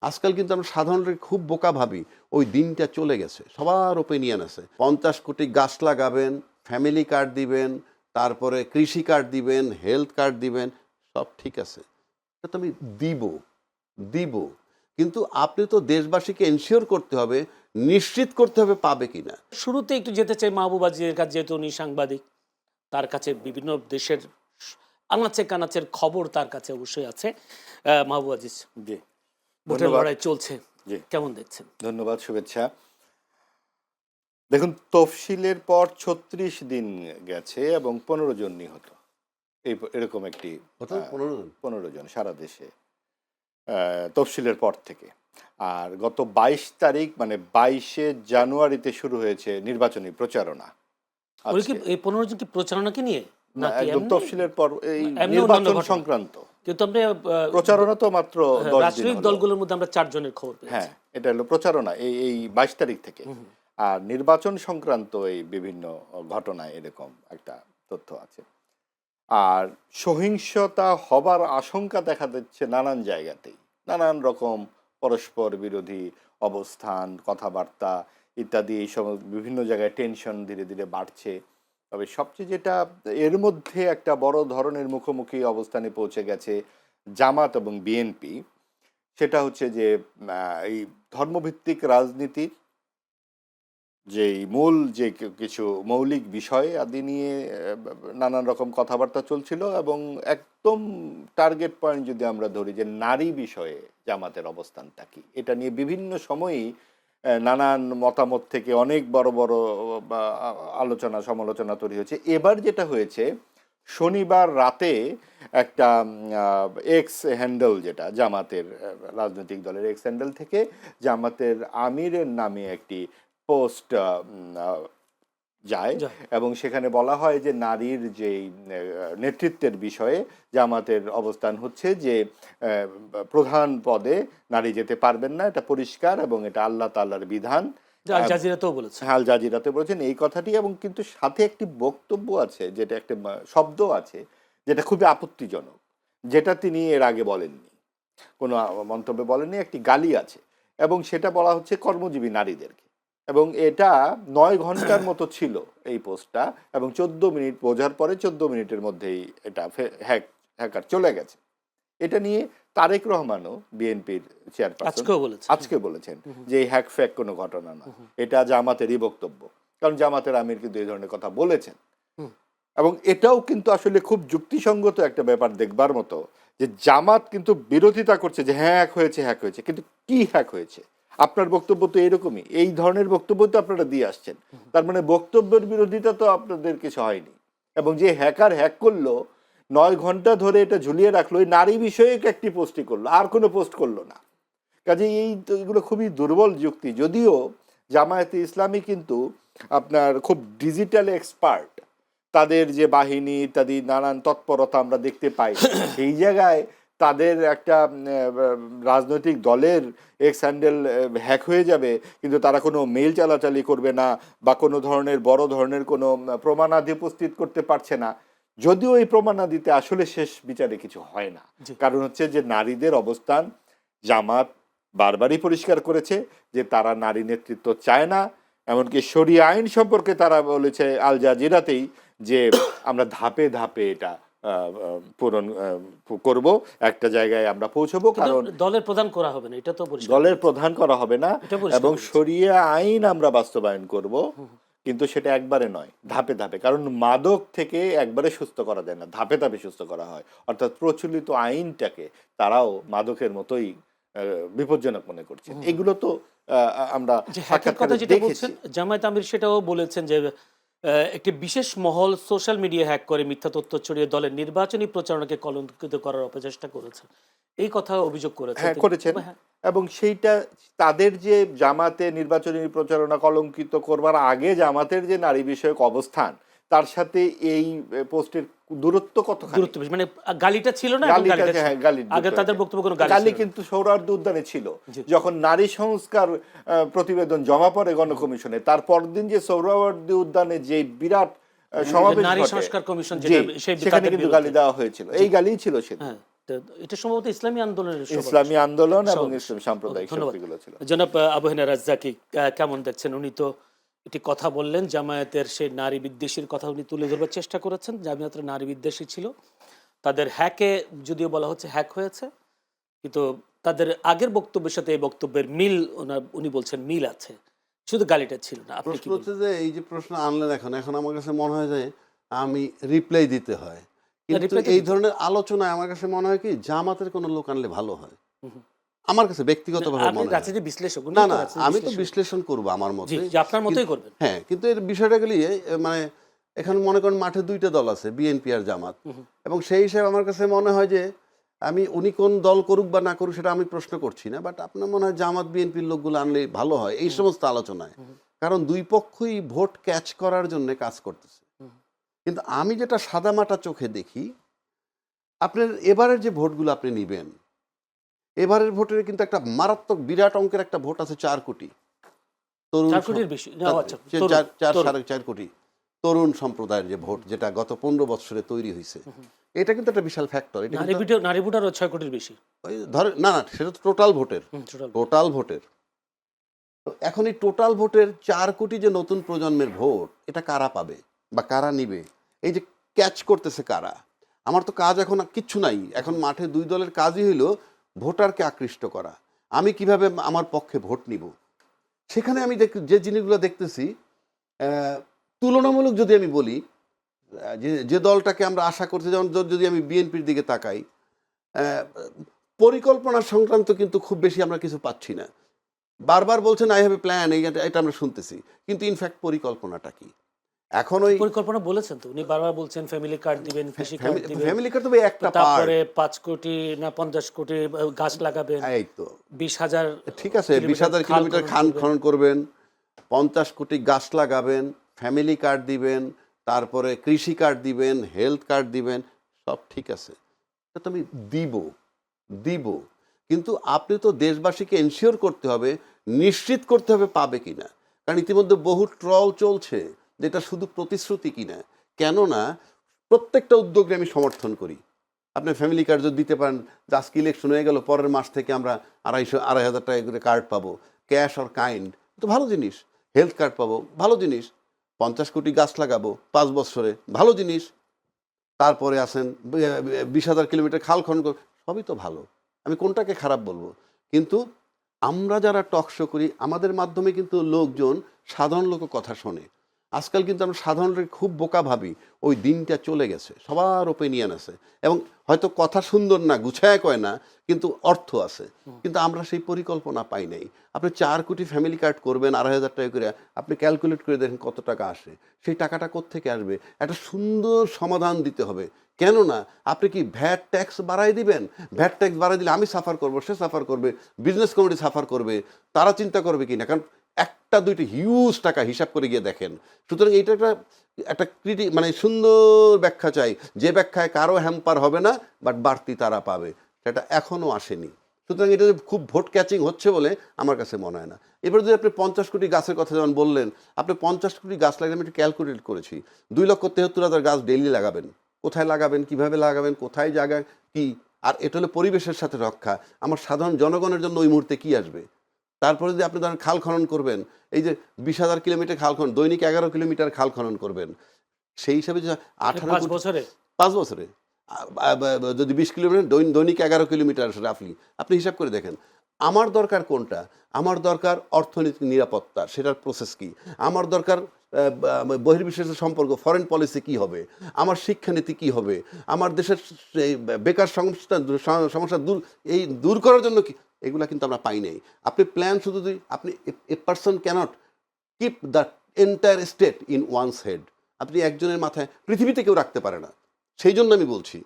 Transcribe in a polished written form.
আজকাল কিন্তু আমরা সাধারণত খুব বোকা ভাবি, ওই দিনটা চলে গেছে, সবার ওপিনিয়ন আছে। 50 কোটি গাছ লাগাবেন, ফ্যামিলি কার্ড দিবেন, তারপরে কৃষি কার্ড দিবেন, হেলথ কার্ড দিবেন, সব ঠিক আছে। এটা তো আমি দিব দিব, কিন্তু আপনি তো দেশবাসীকে এনশিওর করতে হবে, নিশ্চিত করতে হবে পাবে কিনা। শুরুতে একটু যেতে চাই মাহবুব আজিজের কাছে, যেহেতু উনি সাংবাদিক, তার কাছে বিভিন্ন দেশের আনাচে কানাচের খবর তার কাছে অবশ্যই আছে। মাহবুব আজিজ, জি, ভোটের ধন্যবাদ। লড়াই চলছে, জি, কেমন দেখছেন? ধন্যবাদ, শুভেচ্ছা। দেখুন, তফসিলের পর 36 দিন গেছে এবং 15 জন নিহত, এরকম একটি কত? 15 জন? 15 জন সারা দেশে তফসিলের পর থেকে। আর গত 22 তারিখ মানে 22শে জানুয়ারিতে শুরু হয়েছে নির্বাচনী প্রচারণা। ওই কি আজকে এই 15 জন কি প্রচারণাকে নিয়ে না, নাকি একদম এমনি? তফসিলের পর এই এমনি অন্যান্য নির্বাচন ঘটনা? সংক্রান্ত কিন্তু আমরা প্রচারণা তো মাত্র 10 দিন রাজনৈতিক হলো। দলগুলোর মধ্যে আমরা 4 জনের খবর পেয়েছি। হ্যাঁ, এটা হলো প্রচারণা এই 22 তারিখ থেকে। আর নির্বাচন সংক্রান্ত এই বিভিন্ন ঘটনায় এরকম একটা তথ্য আছে। আর সহিংসতা হবার আশঙ্কা দেখা দিচ্ছে নানান জায়গাতেই, নানান রকম পরস্পর বিরোধী অবস্থান, কথাবার্তা ইত্যাদি, এই সব বিভিন্ন জায়গায় টেনশন ধীরে ধীরে বাড়ছে। তবে সবচেয়ে যেটা এর মধ্যে একটা বড় ধরনের মুখোমুখি অবস্থানে পৌঁছে গেছে জামাত এবং বিএনপি, সেটা হচ্ছে যে এই ধর্মভিত্তিক রাজনীতির যে মূল যে কিছু মৌলিক বিষয় আদি নিয়ে নানান রকম কথাবার্তা চলছিল এবং একদম টার্গেট পয়েন্ট যদি আমরা ধরি যে নারী বিষয়ে জামাতের অবস্থানটা কি, এটা নিয়ে বিভিন্ন সময়ই নানান মতামত থেকে অনেক বড় বড় আলোচনা সমালোচনা তৈরি হয়েছে। এবার যেটা হয়েছে, শনিবার রাতে একটা এক্স হ্যান্ডেল, যেটা জামাতের রাজনৈতিক দলের এক্স হ্যান্ডেল থেকে জামাতের আমিরের নামে একটি পোস্ট যায় এবং সেখানে বলা হয় যে নারীর যেই নেতৃত্বের বিষয়ে জামাতের অবস্থান হচ্ছে যে প্রধান পদে নারী যেতে পারবেন না, এটা পরিষ্কার এবং এটা আল্লাহ তাআলার বিধান। আল জাজিরাতেও বলেছে। আল জাজিরাতে বলেছেন এই কথাটি, এবং কিন্তু সাথে একটি বক্তব্য আছে, যেটা একটা শব্দ আছে যেটা খুবই আপত্তিজনক, যেটা তিনি এর আগে বলেননি, কোনো মন্তব্যে বলেননি, একটি গালি আছে এবং সেটা বলা হচ্ছে কর্মজীবী নারীদেরকে। এবং এটা 9 ঘন্টার মতো ছিল এই পোস্টটা এবং 14 মিনিট বোঝার পরে 14 মিনিটের মধ্যেই এটা হ্যাকার চলে গেছে। এটা নিয়ে তারেক রহমানও, বিএনপির চেয়ারপারসন, আজকে বলেছেন যে এই হ্যাক ফ্যাক কোনো ঘটনা না, এটা জামাতেরই বক্তব্য। কারণ জামাতের আমির কিন্তু এই ধরনের কথা বলেছেন এবং এটাও কিন্তু আসলে খুব যুক্তিসঙ্গত একটা ব্যাপার দেখবার মতো, যে জামাত কিন্তু বিরোধিতা করছে যে হ্যাক হয়েছে, কিন্তু কি হ্যাক হয়েছে? আপনার বক্তব্য তো এরকমই, এই ধরনের বক্তব্য তো আপনারা দিয়ে আসছেন, তার মানে বক্তব্যের বিরোধিতা তো আপনাদের কিছু হয়নি। এবং যে হ্যাকার হ্যাক করলো, 9 ঘন্টা ধরে এটা ঝুলিয়ে রাখলো, এই নারী বিষয়ে একটি পোস্টই করলো, আর কোনো পোস্ট করলো না। কাজে এগুলো খুবই দুর্বল যুক্তি। যদিও জামায়াতে ইসলামী কিন্তু আপনার খুব ডিজিটাল এক্সপার্ট, তাদের যে বাহিনী ইত্যাদি নানান তৎপরতা আমরা দেখতে পাই, সেই জায়গায় তাদের একটা রাজনৈতিক দলের এক্স হ্যান্ডেল হ্যাক হয়ে যাবে, কিন্তু তারা কোনো মেইল চালাচালি করবে না বা কোনো ধরনের বড় ধরনের কোনো প্রমাণাদি উপস্থিত করতে পারছে না। যদিও এই প্রমাণাদিতে আসলে শেষ বিচারে কিছু হয় না, কারণ হচ্ছে যে নারীদের অবস্থান জামাত বারবারই পরিষ্কার করেছে যে তারা নারী নেতৃত্ব চায় না। এমনকি শরিয়া আইন সম্পর্কে তারা বলেছে আল জাজিরাতেই যে আমরা ধাপে ধাপে এটা পূরণ করব, একটা জায়গায় আমরা পৌঁছবো। কারণ দলের প্রধান করা হবে না, এটা তো পরিষ্কার, দলের প্রধান করা হবে না এবং শরিয়া আইন আমরা বাস্তবায়ন করব, কিন্তু সেটা একবারে নয়, ধাপে ধাপে। কারণ মাদক থেকে একবারে সুস্থ করা যায় না, ধাপে ধাপে সুস্থ করা হয়। অর্থাৎ প্রচলিত আইনটাকে তারাও মাদকের মতোই বিপজ্জনক মনে করছে। এগুলো তো আমরা কথা যেটা বলছেন জামায়াত আমির, সেটাও বলেছেন যে একটি বিশেষ মহল সোশ্যাল মিডিয়া হ্যাক করে মিথ্যা তথ্য ছড়িয়ে দলের নির্বাচনী প্রচারণাকে কলঙ্কিত করার অপচেষ্টা করেছে, এই কথা অভিযোগ করেছেন। এবং সেইটা তাদের যে জামাতে নির্বাচনী প্রচারণা কলঙ্কিত করবার আগে জামাতের যে নারী বিষয়ক অবস্থান, তার সাথে এই পোস্টের দূরত্ব কত, মানে গালিটা ছিল না, আগে তাদের বক্তব্য কোনো গালি কিন্তু সোহরাওয়ার্দী উদ্যানে ছিল। যখন নারী সংস্কার প্রতিবেদন জমা পড়ে গণকমিশনে, তার পরদিন যে সোহরাওয়ার্দী উদ্যানে যে বিরাট সমাবেশ নারী সংস্কার কমিশন, সেখানে কিন্তু গালি দেওয়া হয়েছিল, এই গালিই ছিল সেটা। এটা সম্ভবত ইসলামী আন্দোলনের ইসলামী আন্দোলন এবং সমাবেশ। ইসলামী সাম্প্রদায়িক ধন্যবাদ। শক্তিগুলো ছিল। জনাব আবু হেনা রাজ্জাকি কেমন দেখছেন? উনি তো একটি কথা বললেন, জামায়াতের সেই নারী বিদ্বেষীর কথা উনি তুলে ধরবার চেষ্টা করেছেন। জামায়াতের নারী বিদ্বেষী ছিল, তাদের হ্যাকে যদিও বলা হচ্ছে হ্যাক হয়েছে, কিন্তু তাদের আগের বক্তব্যের সাথে এই বক্তব্যের মিল উনি বলছেন মিল আছে, শুধু গালিটা ছিল না। আপনি কি প্রশ্ন হচ্ছে যে এই যে প্রশ্ন আনলেন এখন আমার কাছে মনে হয় যে আমি রিপ্লাই দিতে হয়, কিন্তু reply তো এই দিতে ধরনের আলোচনায় আমার কাছে মনে হয় কি জামাতের কোনো লোক আনলে ভালো হয়। আমার কাছে ব্যক্তিগতভাবে আপনি মনে হয়। রাজনীতি বিশ্লেষক, উনি না তো না, রাজনীতি আমি তো বিশ্লেষক। বিশ্লেষণ করব আমার মতে। জি, জি, আপনার মতোই করবেন। হ্যাঁ, কিন্তু এর বিষয়টা গেলে মানে এখানে মনে করেন মাঠে দুইটা দল আছে, বিএনপি আর জামাত, এবং সেই হিসাবে আমার কাছে মনে হয় যে উনি কোন দল করুক বা না করুক সেটা আমি প্রশ্ন করছি না, বাট আপনার মনে হয় জামাত বিএনপির লোকগুলো আনলে ভালো হয় এই সমস্ত আলোচনায়, কারণ দুই পক্ষই ভোট ক্যাচ করার জন্য কাজ করতেছে। কিন্তু আমি যেটা সাদামাটা চোখে দেখি, আপনার এবারের যে ভোটগুলো আপনি নিবেন, এবারের ভোটের কিন্তু একটা মারাত্মক বিরাট অঙ্কের একটা ভোট আছে 4 কোটি তরুণ 4 কোটির বেশি না, আচ্ছা, তরুণ, তরুণ। 4.5 কোটি তরুণ সম্প্রদায়ের যে ভোট, যেটা গত 15 বছরে তৈরি হয়েছে, এটা কিন্তু একটা বিশাল ফ্যাক্টর। এটা কিন্তু নারী ভোটারও 6 কোটির বেশি। ওই ধরে না না, সেটা তো টোটাল ভোটের, total। টোটাল ভোটের। তো এখন এই টোটাল ভোটের 4 কোটি যে নতুন প্রজন্মের ভোট, এটা কারা পাবে বা কারা নিবে, এই যে ক্যাচ করতেছে কারা? আমার তো কাজ এখন কিচ্ছু নাই, এখন মাঠে দুই দলের কাজই হইল ভোটারকে আকৃষ্ট করা। আমি কিভাবে আমার পক্ষে ভোট নিব, সেখানে আমি যে জিনিসগুলো দেখতেছি, তুলনামূলক যদি আমি বলি, যে দলটাকে আমরা আশা করছি, যেমন যদি আমি বিএনপির দিকে তাকাই, পরিকল্পনা সংক্রান্ত কিন্তু খুব বেশি আমরা কিছু পাচ্ছি না। বারবার বলছেন আই হ্যাভ এ প্ল্যান, এটা আমরা শুনতেছি, কিন্তু ইনফ্যাক্ট পরিকল্পনাটা কি? এখন ওই পরিকল্পনা বলেছেন তো, উনি বারবার বলছেন ফ্যামিলি কার্ড দিবেন, কৃষি কার্ড দিবেন, ফ্যামিলি কার্ড তো একটা পার্ট, তারপরে 5 কোটি না 50 কোটি গাছ লাগাবেন, এই তো 20,000, ঠিক আছে, 20,000 কিলোমিটার খাল খনন করবেন, 50 কোটি গাছ লাগাবেন, ফ্যামিলি কার্ড দিবেন, তারপরে কৃষি কার্ড দিবেন, হেলথ কার্ড দিবেন, সব ঠিক আছে, এটা তো আমি দিব, কিন্তু আপনি তো দেশবাসীকে এনশিওর করতে হবে, নিশ্চিত করতে হবে পাবে কিনা। কারণ ইতিমধ্যে বহু ট্রল চলছে যেটা শুধু প্রতিশ্রুতি কিনা। কেননা প্রত্যেকটা উদ্যোগে আমি সমর্থন করি। আপনি ফ্যামিলি কার্ড যদি দিতে পারেন, যে আজকে ইলেকশন হয়ে গেল, পরের মাস থেকে আমরা 2,500-2,500 টাকা করে কার্ড পাবো, ক্যাশ অর কাইন্ড, তো ভালো জিনিস। হেলথ কার্ড পাবো, ভালো জিনিস। 50 কোটি গাছ লাগাবো 5 বছরে, ভালো জিনিস। তারপরে আসেন 20,000 কিলোমিটার খাল খনন, সবই তো ভালো, আমি কোনটাকে খারাপ বলবো? কিন্তু আমরা যারা টক শো করি, আমাদের মাধ্যমে কিন্তু লোকজন, সাধারণ লোক কথা শোনে। আজকাল কিন্তু আমরা সাধারণ লোক খুব বোকা ভাবি, ওই দিনটা চলে গেছে, সবার ওপিনিয়ন আছে, এবং হয়তো কথা সুন্দর না, গুছায় কয় না, কিন্তু অর্থ আছে, কিন্তু আমরা সেই পরিকল্পনা পাই নাই। আপনি 4 কোটি ফ্যামিলি কার্ড করবেন 2,500 টাকা করে, আপনি ক্যালকুলেট করে দেখেন কত টাকা আসে, সেই টাকাটা কোত্থেকে আসবে? একটা সুন্দর সমাধান দিতে হবে। কেননা আপনি কি ভ্যাট ট্যাক্স বাড়াই দিবেন? ভ্যাট ট্যাক্স বাড়াই দিলে আমি সাফার করব, সে সাফার করবে, বিজনেস কমিউনিটি সাফার করবে, তারা চিন্তা করবে কি না? কারণ একটা দুইটা হিউজ টাকা হিসাব করে গিয়ে দেখেন। সুতরাং এইটা একটা মানে সুন্দর ব্যাখ্যা চাই, যে ব্যাখ্যায় কারো হ্যাম্পার হবে না, বাট বাড়তি তারা পাবে, সেটা এখনও আসেনি। সুতরাং এটা খুব ভোট ক্যাচিং হচ্ছে বলে আমার কাছে মনে হয় না। এবার যদি আপনি 50 কোটি গাছের কথা যেমন বললেন, আপনি 50 কোটি গাছ লাগাবেন, আমি একটু ক্যালকুলেট করেছি, 2,73,000 গাছ ডেইলি লাগাবেন। কোথায় লাগাবেন, কিভাবে লাগাবেন, কোথায় জায়গা কি, আর এটা হলো পরিবেশের সাথে রক্ষা। আমার সাধারণ জনগণের জন্য ওই মুহূর্তে কি আসবে? তারপরে যদি আপনি ধরেন খাল খনন করবেন, এই যে 20,000 কিলোমিটার খাল খনন, দৈনিক 11 কিলোমিটার খাল খনন করবেন, সেই হিসাবে যে 18 5 বছরে 5 বছরে যদি 20 কিলোমিটার, দৈনিক 11 কিলোমিটার রাফলি, আপনি হিসাব করে দেখেন। আমার দরকার কোনটা? আমার দরকার অর্থনৈতিক নিরাপত্তা, সেটার প্রসেস কি? আমার দরকার বহির্বিশ্বের সম্পর্ক, ফরেন পলিসি কি হবে? আমার শিক্ষানীতি কি হবে? আমার দেশের বেকার সমস্যা দূর করার জন্য কি? এগুলা কিন্তু আমরা পাই নাই। আপনি প্ল্যান শুধু আপনি, a person cannot keep the entire state in one's head. আপনি একজনের মাথায় পৃথিবীতে কেউ রাখতে পারে না। সেই জন্য আমি বলছি